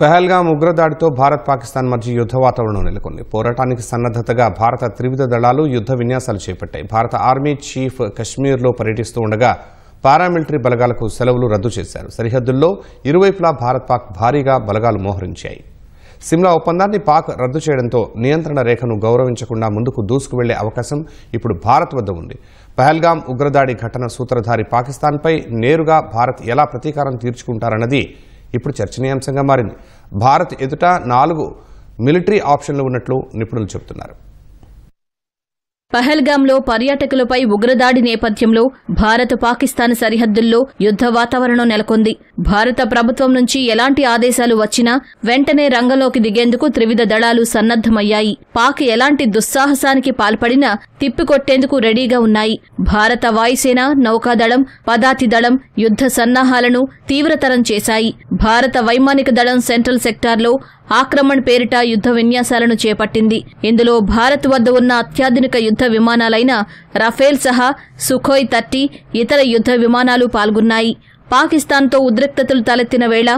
పహల్గామ్ ఉగ్రదాడితో భారత్ పాకిస్తాన్ మధ్య యుద్ధ వాతావరణం నెలకొంది. పోరాటానికి సన్నద్ధతగా భారత త్రివిధ దళాలు యుద్ధ విన్యాసాలు చేపట్టాయి. భారత ఆర్మీ చీఫ్ కశ్మీర్లో పర్యటిస్తూ ఉండగా పారామిలిటరీ బలగాలకు సెలవులు రద్దు చేశారు. సరిహద్దుల్లో ఇరువైపులా భారత్ పాక్ భారీగా బలగాలు మోహరించాయి. సిమ్లా ఒప్పందాన్ని పాక్ రద్దు చేయడంతో నియంత్రణ రేఖను గౌరవించకుండా ముందుకు దూసుకు వెళ్లే అవకాశం ఇప్పుడు భారత్ వద్ద ఉంది. పహల్గామ్ ఉగ్రదాడి ఘటన సూత్రధారి పాకిస్తాన్పై నేరుగా భారత్ ఎలా ప్రతీకారం తీర్చుకుంటారన్నది ఇప్పుడు చర్చనీయాంశంగా మారింది. భారత్ ఎదుట 4 మిలిటరీ ఆప్షన్లు ఉన్నట్లు నిపుణులు చెబుతున్నారు. పహల్గాంలో పర్యాటకులపై ఉగ్రదాడి నేపథ్యంలో భారత పాకిస్తాన్ సరిహద్దుల్లో యుద్ధ వాతావరణం నెలకొంది. భారత ప్రభుత్వం నుంచి ఎలాంటి ఆదేశాలు వచ్చినా వెంటనే రంగంలోకి దిగేందుకు త్రివిధ దళాలు సన్నద్దమయ్యాయి. పాక్ ఎలాంటి దుస్సాహసానికి పాల్పడినా తిప్పికొట్టేందుకు రెడీగా ఉన్నాయి. భారత వాయుసేన, నౌకాదళం, పదాతి దళం యుద్ధ సన్నాహాలను తీవ్రతరం చేశాయి. భారత వైమానిక దళం సెంట్రల్ సెక్టార్లో ఆక్రమణ్ పేరిట యుద్ధ విన్యాసాలను చేపట్టింది. ఇందులో భారత్ వద్ద ఉన్న అత్యాధునిక యుద్ధ విమానాలైన రఫేల్ సహా సుఖోయ్ 30 ఇతర యుద్ధ విమానాలు పాల్గొన్నాయి. పాకిస్తాన్తో ఉద్రిక్తతలు తలెత్తిన వేళ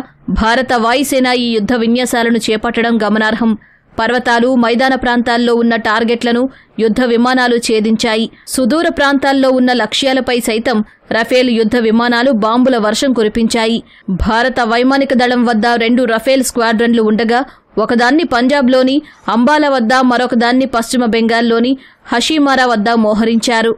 భారత వాయుసేన ఈ యుద్ధ విన్యాసాలను చేపట్టడం గమనార్హం. పర్వతాలు, మైదాన ప్రాంతాల్లో ఉన్న టార్గెట్లను యుద్ధ విమానాలు ఛేదించాయి. సుదూర ప్రాంతాల్లో ఉన్న లక్ష్యాలపై సైతం రఫేల్ యుద్ధ విమానాలు బాంబుల వర్షం కురిపించాయి. భారత వైమానిక దళం వద్ద 2 రఫేల్ స్క్వాడ్రన్లు ఉండగా ఒకదాన్ని పంజాబ్లోని అంబాలా వద్ద, మరొకదాన్ని పశ్చిమ బెంగాల్లోని హషీమారా వద్ద మోహరించారు.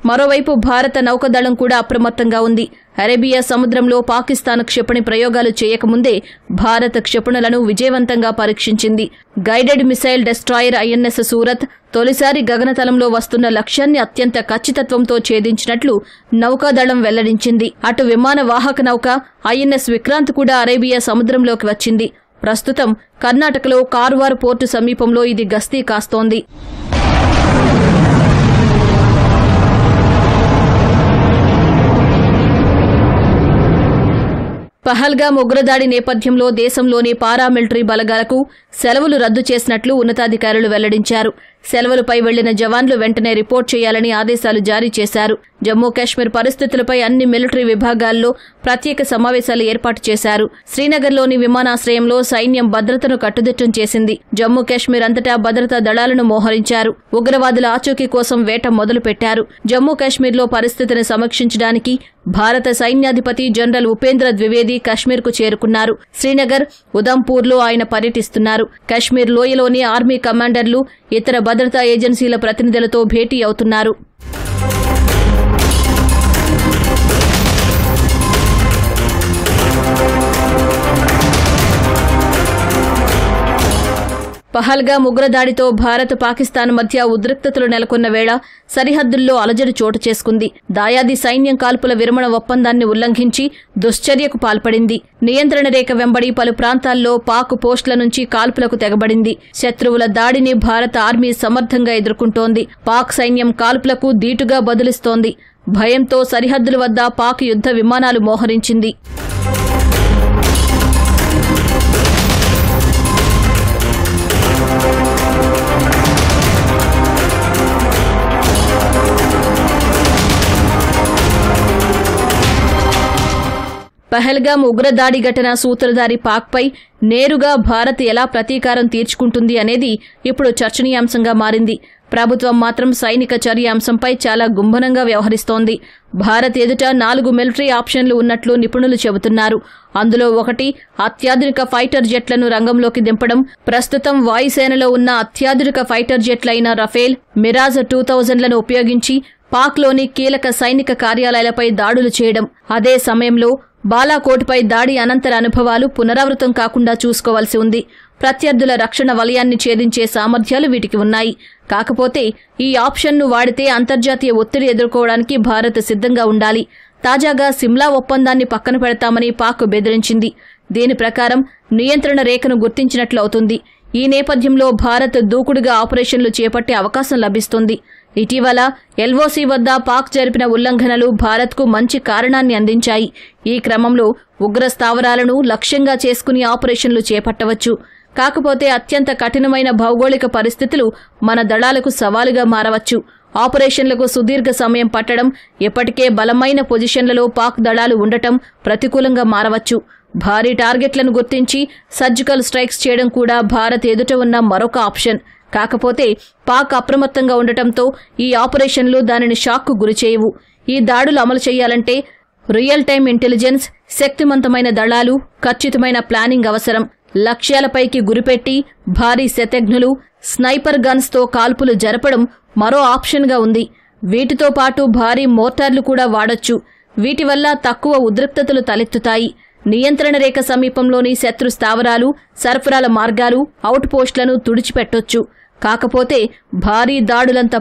మరోవైపు భారత నౌకాదళం కూడా అప్రమత్తంగా ఉంది. అరేబియా సముద్రంలో పాకిస్తాన్ క్షిపణి ప్రయోగాలు చేయకముందే భారత క్షిపణులను విజయవంతంగా పరీక్షించింది. Guided missile destroyer INS Surat తొలిసారి గగనతలంలో వస్తున్న లక్ష్యాన్ని అత్యంత ఖచ్చితత్వంతో ఛేదించినట్లు నౌకాదళం వెల్లడించింది. అటు విమాన వాహక నౌక ఐఎన్ఎస్ విక్రాంత్ కూడా అరేబియా సముద్రంలోకి వచ్చింది. ప్రస్తుతం కర్ణాటకలో కార్వార్ పోర్టు సమీపంలో ఇది గస్తీ కాస్తోంది. పహల్గామ్ ఉగ్రదాడి నేపథ్యంలో దేశంలోని పారామిలిటరీ బలగాలకు సెలవులు రద్దు చేసినట్లు ఉన్నతాధికారులు వెల్లడించారు. సెలవులపై వెళ్లిన జవాన్లు వెంటనే రిపోర్ట్ చేయాలని ఆదేశాలు జారీ చేశారు. జమ్మూ కాశ్మీర్ పరిస్థితులపై అన్ని మిలిటరీ విభాగాల్లో ప్రత్యేక సమావేశాలు ఏర్పాటు చేశారు. శ్రీనగర్లోని విమానాశ్రయంలో సైన్యం భద్రతను కట్టుదిట్టం చేసింది. జమ్మూ కాశ్మీర్ అంతటా భద్రతా దళాలను మోహరించారు. ఉగ్రవాదుల ఆచూకీ కోసం వేట మొదలుపెట్టారు. జమ్మూ కాశ్మీర్లో పరిస్థితిని సమీక్షించడానికి భారత సైన్యాధిపతి జనరల్ ఉపేంద్ర ద్వివేది కశ్మీర్కు చేరుకున్నారు. శ్రీనగర్, ఉదంపూర్లో ఆయన పర్యటిస్తున్నారు. కశ్మీర్ లోయలోని ఆర్మీ కమాండర్లు, ఇతర భద్రతా ఏజెన్సీల ప్రతినిధులతో భేటీ అవుతున్నారు. పహల్గామ్ ఉగ్రదాడితో భారత్ పాకిస్తాన్ మధ్య ఉద్రిక్తతలు నెలకొన్న వేళ సరిహద్దుల్లో అలజడి చోటు చేసుకుంది. దాయాది సైన్యం కాల్పుల విరమణ ఒప్పందాన్ని ఉల్లంఘించి దుశ్చర్యకు పాల్పడింది. నియంత్రణ రేఖ వెంబడి పలు ప్రాంతాల్లో పాక్ పోస్టుల నుంచి కాల్పులకు తెగబడింది. శత్రువుల దాడిని భారత ఆర్మీ సమర్థంగా ఎదుర్కొంటోంది. పాక్ సైన్యం కాల్పులకు ధీటుగా బదులిస్తోంది. భయంతో సరిహద్దుల వద్ద పాక్ యుద్ధ విమానాలు మోహరించింది. పహల్గామ్ ఉగ్రదాడి ఘటన సూత్రధారి పాక్పై నేరుగా భారత్ ఎలా ప్రతీకారం తీర్చుకుంటుంది అనేది ఇప్పుడు చర్చనీయాంశంగా మారింది. ప్రభుత్వం మాత్రం సైనిక చర్య అంశంపై చాలా గుంభనంగా వ్యవహరిస్తోంది. భారత్ ఎదుట 4 మిలిటరీ ఆప్షన్లు ఉన్నట్లు నిపుణులు చెబుతున్నారు. అందులో ఒకటి అత్యాధునిక ఫైటర్ జెట్లను రంగంలోకి దింపడం. ప్రస్తుతం వాయుసేనలో ఉన్న అత్యాధునిక ఫైటర్ జెట్లైన రఫేల్, మిరాజ్ 2000లను ఉపయోగించి పాక్లోని కీలక సైనిక కార్యాలయాలపై దాడులు చేయడం. అదే సమయంలో బాలాకోట్పై దాడి అనంతర అనుభవాలు పునరావృతం కాకుండా చూసుకోవాల్సి ఉంది. ప్రత్యర్థుల రక్షణ వలయాన్ని ఛేదించే సామర్థ్యాలు వీటికి ఉన్నాయి. కాకపోతే ఈ ఆప్షన్ను వాడితే అంతర్జాతీయ ఒత్తిడి ఎదుర్కోవడానికి భారత్ సిద్ధంగా ఉండాలి. తాజాగా సిమ్లా ఒప్పందాన్ని పక్కన పెడతామని పాక్ బెదిరించింది. దీని ప్రకారం నియంత్రణ రేఖను గుర్తించినట్లు అవుతుంది. ఈ నేపథ్యంలో భారత్ దూకుడుగా ఆపరేషన్లు చేపట్టే అవకాశం లభిస్తుంది. ఇటీవల ఎల్ఓసి వద్ద పాక్ జరిపిన ఉల్లంఘనలు భారత్కు మంచి కారణాన్ని అందించాయి. ఈ క్రమంలో ఉగ్ర స్థావరాలను లక్ష్యంగా చేసుకుని ఆపరేషన్లు చేపట్టవచ్చు. కాకపోతే అత్యంత కఠినమైన భౌగోళిక పరిస్థితులు మన దళాలకు సవాలుగా మారవచ్చు. ఆపరేషన్లకు సుదీర్ఘ సమయం పట్టడం, ఇప్పటికే బలమైన పొజిషన్లలో పాక్ దళాలు ఉండటం ప్రతికూలంగా మారవచ్చు. భారీ టార్గెట్లను గుర్తించి సర్జికల్ స్ట్రైక్స్ చేయడం కూడా భారత్ ఎదుట ఉన్న మరొక ఆప్షన్. కాకపోతే పాక్ అప్రమత్తంగా ఉండటంతో ఈ ఆపరేషన్లు దానిని షాక్కు గురిచేయవు. ఈ దాడులు అమలు చేయాలంటే రియల్ టైం ఇంటెలిజెన్స్, శక్తివంతమైన దళాలు, ఖచ్చితమైన ప్లానింగ్ అవసరం. లక్ష్యాలపైకి గురిపెట్టి భారీ శతఘ్నులు, స్నైపర్ గన్స్తో కాల్పులు జరపడం మరో ఆప్షన్గా ఉంది. వీటితో పాటు భారీ మోర్టార్లు కూడా వాడొచ్చు. వీటి వల్ల తక్కువ ఉద్రిక్తతలు తలెత్తుతాయి. నియంత్రణ రేఖ సమీపంలోని శత్రు స్థావరాలు, సరఫరాల మార్గాలు, అవుట్ పోస్టులను తుడిచిపెట్టొచ్చు. కాకపోతే భారీ దాడులంత